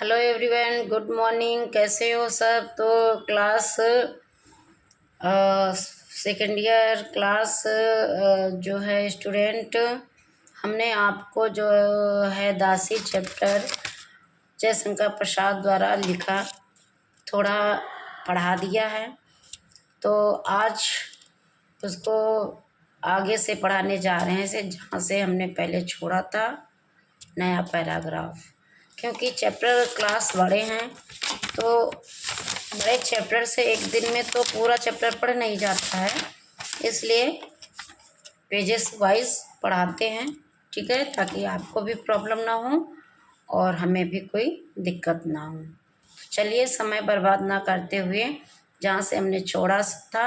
Hello everyone, good morning. कैसे हो सब? तो क्लास सेकेंड ईयर क्लास जो है स्टूडेंट, हमने आपको जो है दासी चैप्टर जयशंकर प्रसाद द्वारा लिखा थोड़ा पढ़ा दिया है। तो आज उसको आगे से पढ़ाने जा रहे हैं से जहाँ से हमने पहले छोड़ा था, नया पैराग्राफ। क्योंकि चैप्टर क्लास बड़े हैं तो बड़े चैप्टर से एक दिन में तो पूरा चैप्टर पढ़ नहीं जाता है, इसलिए पेजेस वाइज पढ़ाते हैं। ठीक है, ताकि आपको भी प्रॉब्लम ना हो और हमें भी कोई दिक्कत ना हो। तो चलिए, समय बर्बाद ना करते हुए जहाँ से हमने छोड़ा था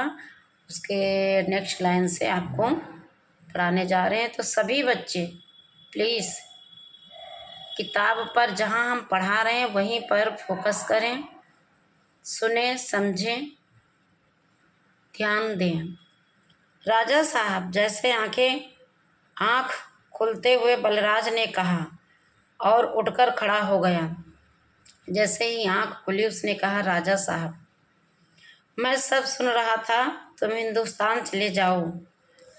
उसके नेक्स्ट लाइन से आपको पढ़ाने जा रहे हैं। तो सभी बच्चे प्लीज़ किताब पर जहाँ हम पढ़ा रहे हैं वहीं पर फोकस करें, सुने, समझें, ध्यान दें। राजा साहब जैसे आँख खुलते हुए बलराज ने कहा और उठकर खड़ा हो गया। जैसे ही आँख खुली उसने कहा, राजा साहब, मैं सब सुन रहा था। तुम हिंदुस्तान चले जाओ,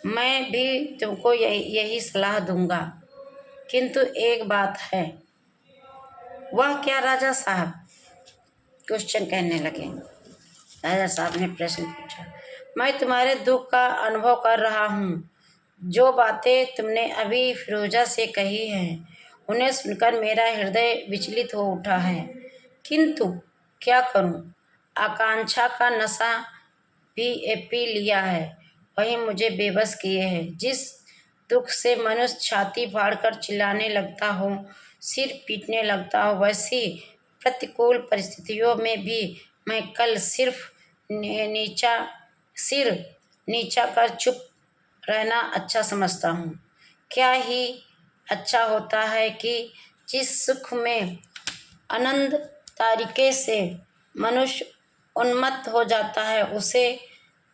मैं भी तुमको यही सलाह दूंगा, किंतु एक बात है। वह क्या राजा साहब? क्वेश्चन कहने लगे। राजा साहब ने प्रश्न पूछा। मैं तुम्हारे दुख का अनुभव कर रहा हूँ। जो बातें तुमने अभी फिरोजा से कही हैं उन्हें सुनकर मेरा हृदय विचलित हो उठा है, किंतु क्या करूँ? आकांक्षा का नशा भी पी लिया है, वही मुझे बेबस किए है। जिस दुख से मनुष्य छाती फाड़कर चिल्लाने लगता हो, सिर पीटने लगता हो, वैसी प्रतिकूल परिस्थितियों में भी मैं कल सिर्फ सिर नीचा कर चुप रहना अच्छा समझता हूँ। क्या ही अच्छा होता है कि जिस सुख में आनंद तरीके से मनुष्य उन्मत्त हो जाता है उसे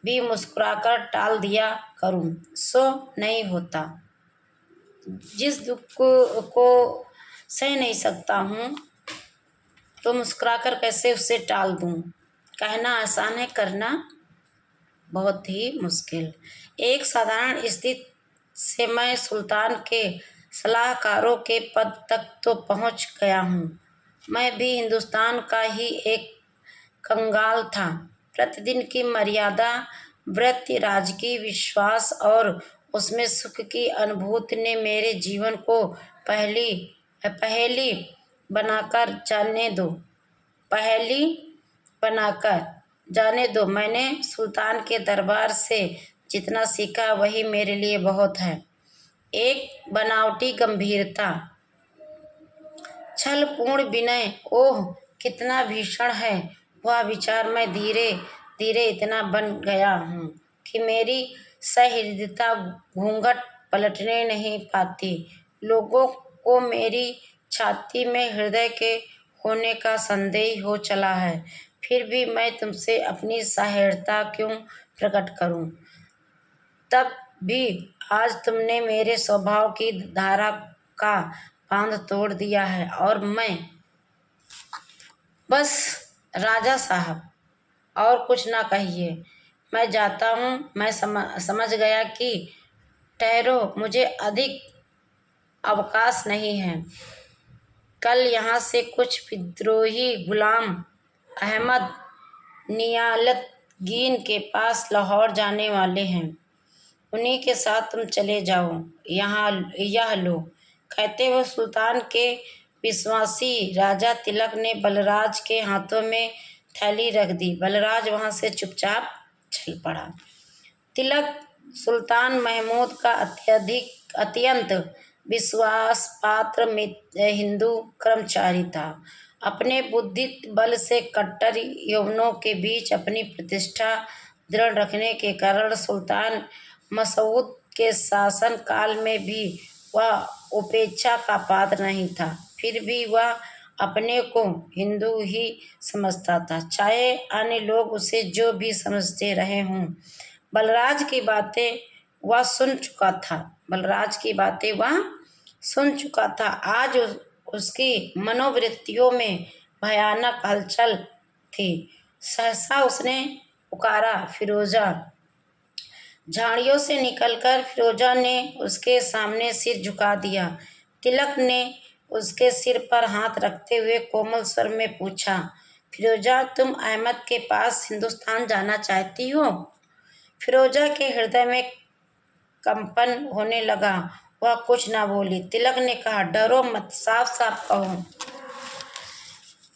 भी मुस्कुराकर टाल दिया करूं, सो नहीं होता। जिस दुख को सह नहीं सकता हूँ तो मुस्कुराकर कैसे उससे टाल दूं? कहना आसान है, करना बहुत ही मुश्किल। एक साधारण स्थिति से मैं सुल्तान के सलाहकारों के पद तक तो पहुंच गया हूँ। मैं भी हिंदुस्तान का ही एक कंगाल था। प्रतिदिन की मर्यादा, वृत्ति, राजकीय विश्वास और उसमें सुख की अनुभूति ने मेरे जीवन को पहेली बनाकर जाने दो। मैंने सुल्तान के दरबार से जितना सीखा वही मेरे लिए बहुत है। एक बनावटी गंभीरता, छलपूर्ण विनय, ओह कितना भीषण है वह विचार। मैं धीरे धीरे इतना बन गया हूँ कि मेरी सहृदयता घूंघट पलटने नहीं पाती। लोगों को मेरी छाती में हृदय के होने का संदेह हो चला है, फिर भी मैं तुमसे अपनी सहृदयता क्यों प्रकट करूं? तब भी आज तुमने मेरे स्वभाव की धारा का बांध तोड़ दिया है और मैं बस, राजा साहब और कुछ ना कहिए, मैं जाता हूँ। मैं समझ गया कि ठहरो, मुझे अधिक अवकाश नहीं है। कल यहाँ से कुछ विद्रोही गुलाम अहमद नियालतगीन के पास लाहौर जाने वाले हैं, उन्हीं के साथ तुम चले जाओ। यह लो। कहते हुए सुल्तान के विश्वासी राजा तिलक ने बलराज के हाथों में थैली रख दी। बलराज वहां से चुपचाप चल पड़ा। तिलक सुल्तान महमूद का अत्यंत विश्वास पात्र हिंदू कर्मचारी था। अपने बुद्धि बल से कट्टर यौवनों के बीच अपनी प्रतिष्ठा दृढ़ रखने के कारण सुल्तान मसूद के शासन काल में भी वह उपेक्षा का पात्र नहीं था। फिर भी वह अपने को हिंदू ही समझता था, चाहे अन्य लोग उसे जो भी समझते रहे हों। बलराज की बातें वह सुन चुका था। आज उसकी मनोवृत्तियों में भयानक हलचल थी। सहसा उसने पुकारा, फिरोजा। झाड़ियों से निकलकर फिरोजा ने उसके सामने सिर झुका दिया। तिलक ने उसके सिर पर हाथ रखते हुए कोमल स्वर में पूछा, फिरोजा, तुम अहमद के पास हिंदुस्तान जाना चाहती हो? फिरोजा के हृदय में कंपन होने लगा। वह कुछ न बोली। तिलक ने कहा, डरो मत, साफ साफ कहो,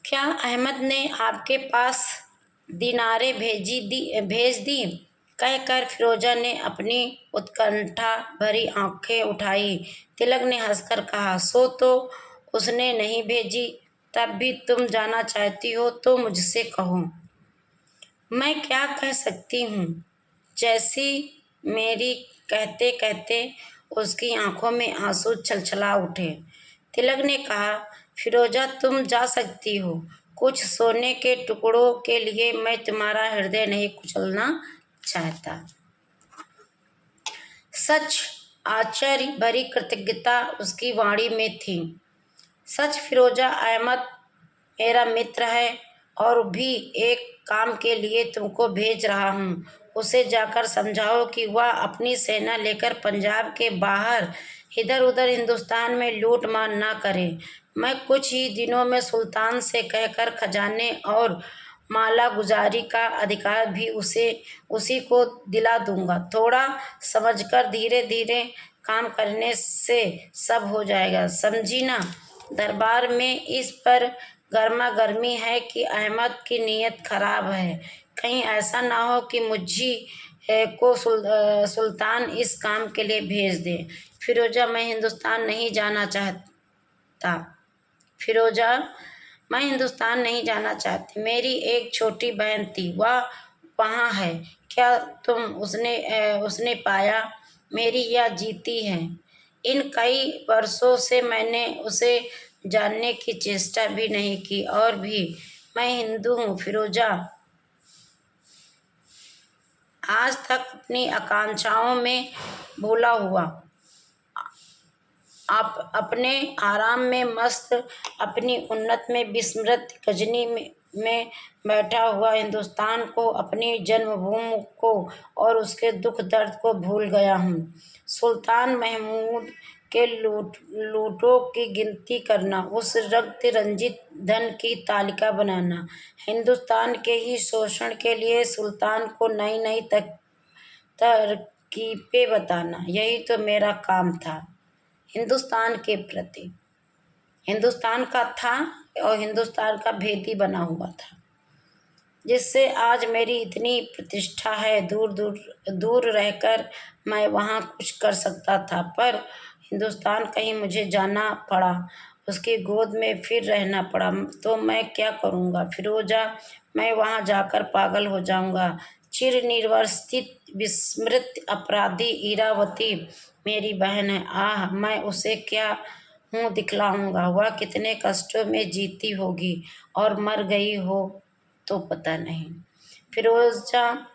क्या अहमद ने आपके पास दीनारे भेज दी? कहकर फिरोजा ने अपनी उत्कंठा भरी आंखें उठाई। तिलक ने हंसकर कहा, सो तो उसने नहीं भेजी, तब भी तुम जाना चाहती हो तो मुझसे कहो। मैं क्या कह सकती हूँ? जैसी मेरी कहते कहते उसकी आंखों में आंसू छलछला उठे। तिलक ने कहा, फिरोजा, तुम जा सकती हो। कुछ सोने के टुकड़ों के लिए मैं तुम्हारा हृदय नहीं कुचलना चाहता। सच, आश्चर्य भरी कृतज्ञता उसकी वाणी में थी। सच फिरोजा, अहमद मेरा मित्र है और भी एक काम के लिए तुमको भेज रहा हूँ। उसे जाकर समझाओ कि वह अपनी सेना लेकर पंजाब के बाहर इधर उधर हिंदुस्तान में लूट मार ना करे। मैं कुछ ही दिनों में सुल्तान से कहकर खजाने और माला गुजारी का अधिकार भी उसी को दिला दूंगा। थोड़ा समझकर धीरे धीरे काम करने से सब हो जाएगा, समझी ना? दरबार में इस पर गर्मा गर्मी है कि अहमद की नीयत खराब है। कहीं ऐसा ना हो कि मुझी को सुल्तान इस काम के लिए भेज दे। फिरोजा, मैं हिंदुस्तान नहीं जाना चाहता। फिरोजा, मैं हिंदुस्तान नहीं जाना चाहती। मेरी एक छोटी बहन थी, वह वहाँ है। क्या उसने पाया? मेरी यह जीती है। इन कई वर्षों से मैंने उसे जानने की चेष्टा भी नहीं की। और भी मैं हिंदू हूँ फिरोजा। आज तक अपनी आकांक्षाओं में भूला हुआ, आप अपने आराम में मस्त, अपनी उन्नत में विस्मृत गजनी में बैठा हुआ हिंदुस्तान को, अपनी जन्मभूमि को और उसके दुख दर्द को भूल गया हूँ। सुल्तान महमूद के लूटों की गिनती करना, उस रक्त रंजित धन की तालिका बनाना, हिंदुस्तान के ही शोषण के लिए सुल्तान को नई नई तरकीबें बताना, यही तो मेरा काम था। हिंदुस्तान के प्रति, हिंदुस्तान का था और हिंदुस्तान का भेदी बना हुआ था, जिससे आज मेरी इतनी प्रतिष्ठा है। दूर दूर दूर रहकर मैं वहाँ कुछ कर सकता था, पर हिंदुस्तान कहीं मुझे जाना पड़ा, उसकी गोद में फिर रहना पड़ा, तो मैं क्या करूँगा फिरोजा? मैं वहाँ जाकर पागल हो जाऊँगा। चिर निर्वासित विस्मृत अपराधी इरावती मेरी बहन है। आह, मैं उसे क्या मुँह दिखलाऊँगा? वह कितने कष्टों में जीती होगी और मर गई हो तो पता नहीं। फिरोजा,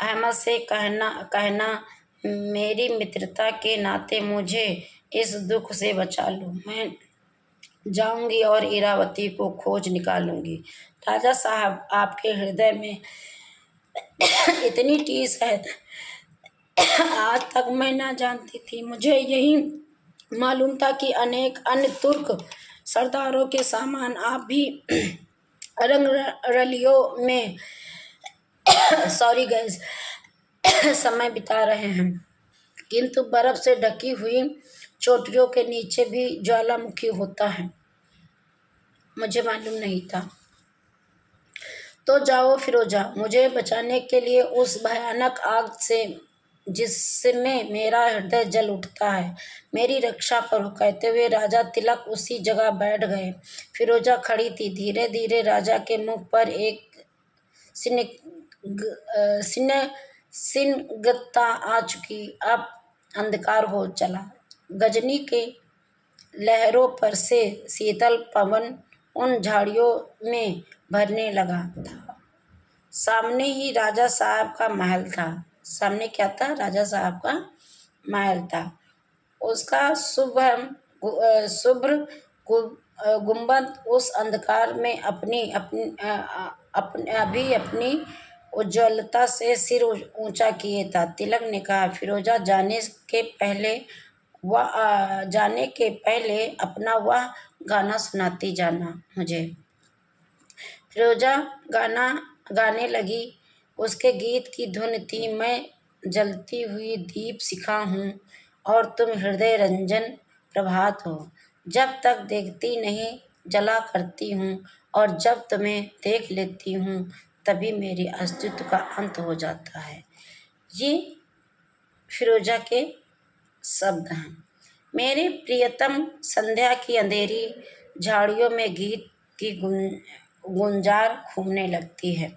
अहमद से कहना मेरी मित्रता के नाते मुझे इस दुख से बचा लो। मैं जाऊंगी और इरावती को खोज निकालूंगी। राजा साहब, आपके हृदय में इतनी टीस है, आज तक मैं ना जानती थी। मुझे यही मालूम था कि अनेक अन्य तुर्क सरदारों के समान आप भी रंग रलियों में सॉरी गैस समय बिता रहे हैं, किंतु बर्फ से ढकी हुई चोटियों के नीचे भी ज्वालामुखी होता है। मुझे मालूम नहीं था। तो जाओ फिरोजा, मुझे बचाने के लिए उस भयानक आग से जिसमें मेरा हृदय जल उठता है, मेरी रक्षा करो। कहते हुए राजा तिलक उसी जगह बैठ गए। फिरोजा खड़ी थी। धीरे धीरे राजा के मुख पर एक सिनगता आ चुकी। अब अंधकार हो चला। गजनी के लहरों पर से शीतल पवन उन झाड़ियों में भरने लगा था। सामने ही राजा साहब का महल था। सामने क्या था? राजा साहब का महल था। उसका शुभ्र गुंबद उस अंधकार में अपनी उज्ज्वलता से सिर ऊंचा किए था। तिलक ने कहा, फिरोजा जाने के पहले अपना वह गाना सुनाती जाना मुझे। फिरोजा गाना गाने लगी। उसके गीत की धुन थी, मैं जलती हुई दीप शिखा हूँ और तुम हृदय रंजन प्रभात हो। जब तक देखती नहीं जला करती हूँ और जब तुम्हें देख लेती हूँ तभी मेरी अस्तित्व का अंत हो जाता है। ये फिरोजा के शब्द हैं। मेरे प्रियतम, संध्या की अंधेरी झाड़ियों में गीत की गुंजार घूमने लगती है।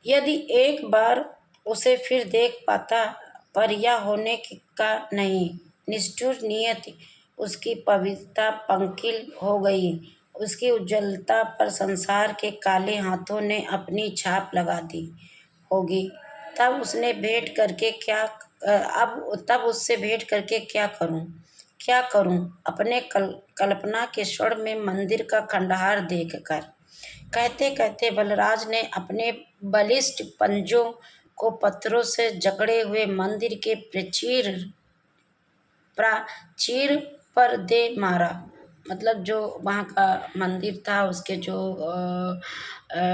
यदि एक बार उसे फिर देख पाता, पर यह होने का नहीं। निष्ठुर नियति, उसकी पवित्रता पंकिल हो गई। उसकी उज्ज्वलता पर संसार के काले हाथों ने अपनी छाप लगा दी होगी। तब उससे भेंट करके क्या करूं अपने कल्पना के स्वर्ण में मंदिर का खंडहर देखकर। कहते कहते बलराज ने अपने बलिष्ठ पंजों को पत्थरों से जकड़े हुए मंदिर के प्राचीर पर दे मारा। मतलब जो वहाँ का मंदिर था, उसके जो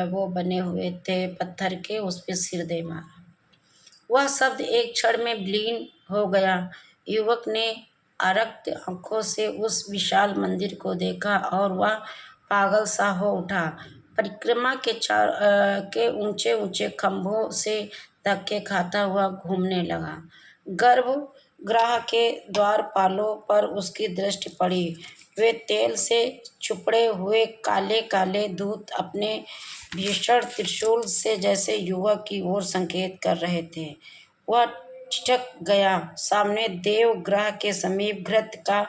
वो बने हुए थे पत्थर के, उस पे सिर दे मारा। वह शब्द एक क्षण में विलीन हो गया। युवक ने आरक्त आंखों से उस विशाल मंदिर को देखा और वह पागल सा हो उठा। परिक्रमा के ऊंचे ऊंचे खंभों से धक्के खाता हुआ घूमने लगा। गर्भगृह के द्वारपालों पर उसकी दृष्टि पड़ी। वे तेल से चुपड़े हुए काले काले दूत अपने भीषण त्रिशूल से जैसे युवक की ओर संकेत कर रहे थे। वह ठिठक गया। सामने देवगृह के समीप घृत का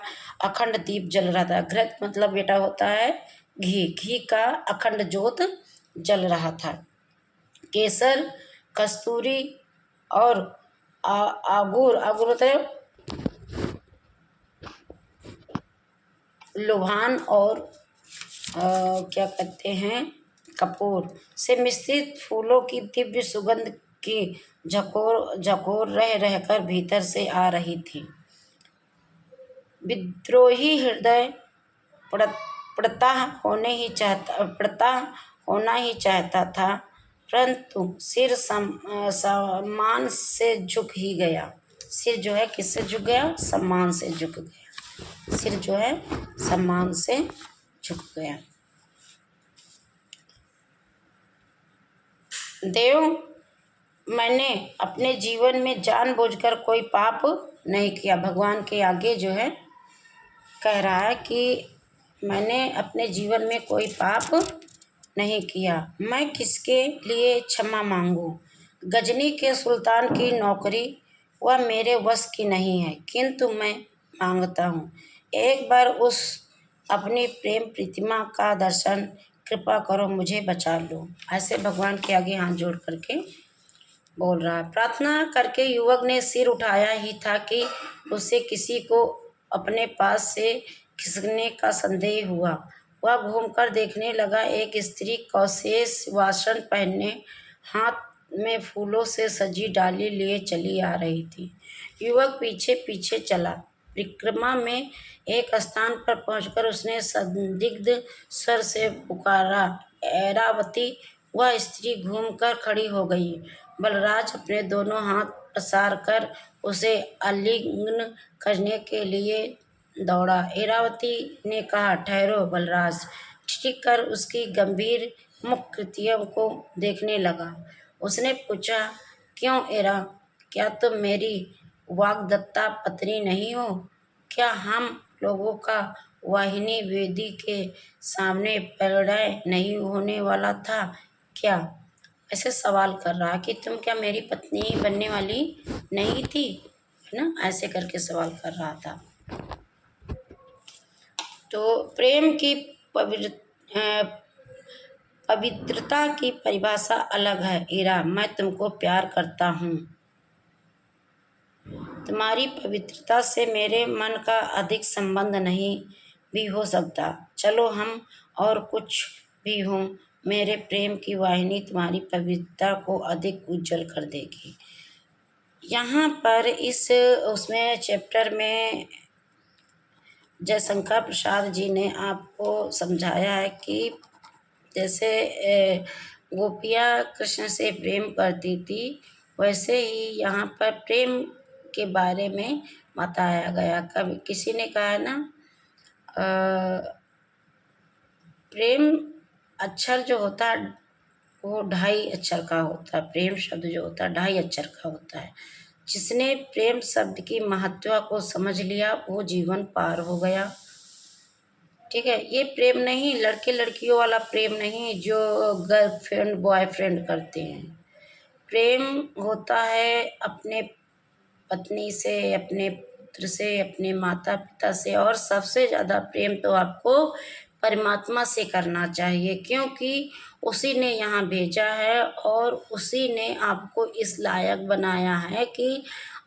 अखंड दीप जल रहा था। घृत मतलब बेटा होता है घी का अखंड ज्योत जल रहा था। केसर, कस्तूरी और आगूर होता है लुभान और क्या कहते हैं कपूर से मिश्रित फूलों की दिव्य सुगंध की झकोर रह रहकर भीतर से आ रही थी। विद्रोही हृदय पड़ता होना ही चाहता था, परंतु सिर सम्मान से झुक ही गया। सिर जो है किससे झुक गया? सम्मान से झुक गया। सिर जो है सम्मान से झुक गया। देव, मैंने अपने जीवन में जानबूझकर कोई पाप नहीं किया। भगवान के आगे जो है कह रहा है कि मैंने अपने जीवन में कोई पाप नहीं किया। मैं किसके लिए क्षमा मांगूं? गजनी के सुल्तान की नौकरी वह मेरे वश की नहीं है, किंतु मैं मांगता हूँ एक बार उस अपनी प्रेम प्रतिमा का दर्शन, कृपा करो मुझे बचा लो। ऐसे भगवान के आगे हाथ जोड़ करके बोल रहा है। प्रार्थना करके युवक ने सिर उठाया ही था कि उसे किसी को अपने पास से खिसकने का संदेह हुआ। वह घूमकर देखने लगा। एक स्त्री कौशेष वासन पहने हाथ में फूलों से सजी डाली लिए चली आ रही थी। युवक पीछे पीछे चला। परिक्रमा में एक स्थान पर पहुंचकर उसने संदिग्ध स्वर से पुकारा, ऐरावती। वह स्त्री घूमकर खड़ी हो गई। बलराज अपने दोनों हाथ पसार कर उसे आलिंगन करने के लिए दौड़ा। ऐरावती ने कहा, ठहरो। बलराज ठिठक कर उसकी गंभीर मुखकृतियों को देखने लगा। उसने पूछा, क्यों ऐरा, क्या तुम मेरी वाग्दत्ता पत्नी नहीं हो? क्या हम लोगों का वाहिनी वेदी के सामने परिणय नहीं होने वाला था क्या? ऐसे सवाल कर रहा कि तुम क्या मेरी पत्नी बनने वाली नहीं थी, है ना? ऐसे करके सवाल कर रहा था। तो प्रेम की पवित्रता की परिभाषा अलग है। ईरा, मैं तुमको प्यार करता हूँ। तुम्हारी पवित्रता से मेरे मन का अधिक संबंध नहीं। भी हो सकता। चलो हम और कुछ भी हों, मेरे प्रेम की वाहिनी तुम्हारी पवित्रता को अधिक उज्जवल कर देगी। यहाँ पर इस उसमें चैप्टर में जयशंकर प्रसाद जी ने आपको समझाया है कि जैसे गोपियाँ कृष्ण से प्रेम करती थी, वैसे ही यहाँ पर प्रेम के बारे में बताया गया। कभी किसी ने कहा है ना, प्रेम अक्षर जो होता है वो 2.5 अक्षर का होता है। प्रेम शब्द जो होता है 2.5 अक्षर का होता है। जिसने प्रेम शब्द की महत्व को समझ लिया वो जीवन पार हो गया। ठीक है, ये प्रेम नहीं, लड़के लड़कियों वाला प्रेम नहीं जो गर्लफ्रेंड बॉयफ्रेंड करते हैं। प्रेम होता है अपने पत्नी से, अपने पुत्र से, अपने माता पिता से, और सबसे ज़्यादा प्रेम तो आपको परमात्मा से करना चाहिए, क्योंकि उसी ने यहाँ भेजा है और उसी ने आपको इस लायक बनाया है कि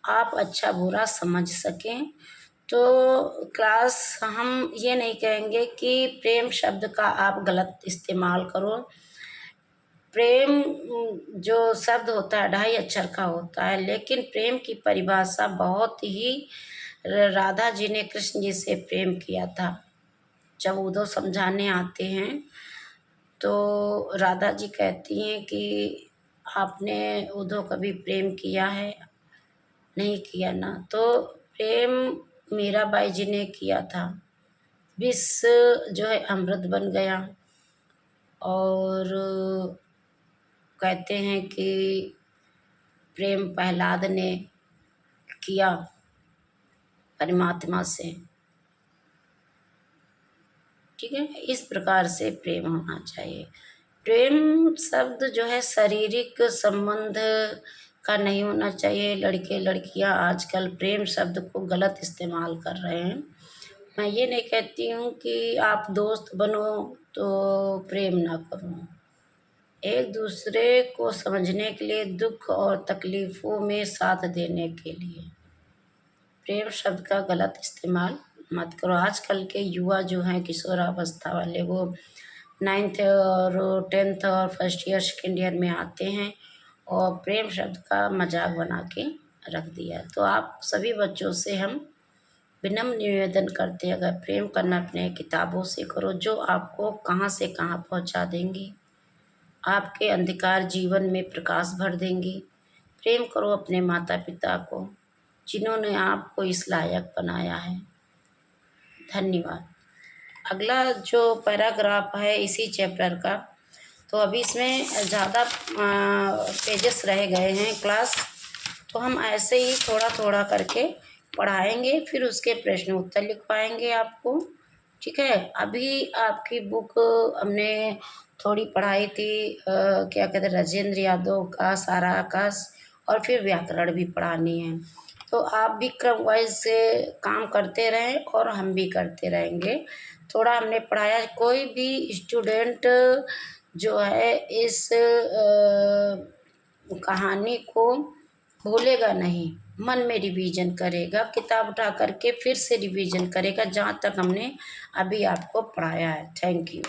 आप अच्छा बुरा समझ सकें। तो क्लास हम ये नहीं कहेंगे कि प्रेम शब्द का आप गलत इस्तेमाल करो। प्रेम जो शब्द होता है 2.5 अक्षर का होता है, लेकिन प्रेम की परिभाषा बहुत ही राधा जी ने कृष्ण जी से प्रेम किया था। जब उद्धव समझाने आते हैं तो राधा जी कहती हैं कि आपने उद्धव कभी प्रेम किया है? नहीं किया ना। तो प्रेम मीराबाई जी ने किया था। विष जो है अमृत बन गया। और कहते हैं कि प्रेम प्रहलाद ने किया परमात्मा से। ठीक है, इस प्रकार से प्रेम होना चाहिए। प्रेम शब्द जो है शारीरिक संबंध का नहीं होना चाहिए। लड़के लड़कियां आजकल प्रेम शब्द को गलत इस्तेमाल कर रहे हैं। मैं ये नहीं कहती हूँ कि आप दोस्त बनो तो प्रेम ना करो। एक दूसरे को समझने के लिए, दुख और तकलीफ़ों में साथ देने के लिए प्रेम शब्द का गलत इस्तेमाल मत करो। आजकल के युवा जो हैं किशोरावस्था वाले, वो 9th और 10th और फर्स्ट ईयर सेकेंड ईयर में आते हैं और प्रेम शब्द का मजाक बना के रख दिया। तो आप सभी बच्चों से हम विनम्र निवेदन करते हैं, अगर प्रेम करना अपने किताबों से करो जो आपको कहाँ से कहाँ पहुँचा देंगी, आपके अंधकार जीवन में प्रकाश भर देंगी। प्रेम करो अपने माता पिता को जिन्होंने आपको इस लायक बनाया है। धन्यवाद। अगला जो पैराग्राफ है इसी चैप्टर का, तो अभी इसमें ज़्यादा पेजेस रह गए हैं क्लास, तो हम ऐसे ही थोड़ा थोड़ा करके पढ़ाएंगे, फिर उसके प्रश्न उत्तर लिखवाएंगे आपको। ठीक है, अभी आपकी बुक हमने थोड़ी पढ़ाई थी, क्या कहते हैं, राजेंद्र यादव का सारा आकाश, और फिर व्याकरण भी पढ़ानी है। तो आप भी क्रम वाइज से काम करते रहें और हम भी करते रहेंगे। थोड़ा हमने पढ़ाया, कोई भी स्टूडेंट जो है इस कहानी को भूलेगा नहीं, मन में रिवीजन करेगा, किताब उठा करके फिर से रिवीजन करेगा जहाँ तक हमने अभी आपको पढ़ाया है। Thank you.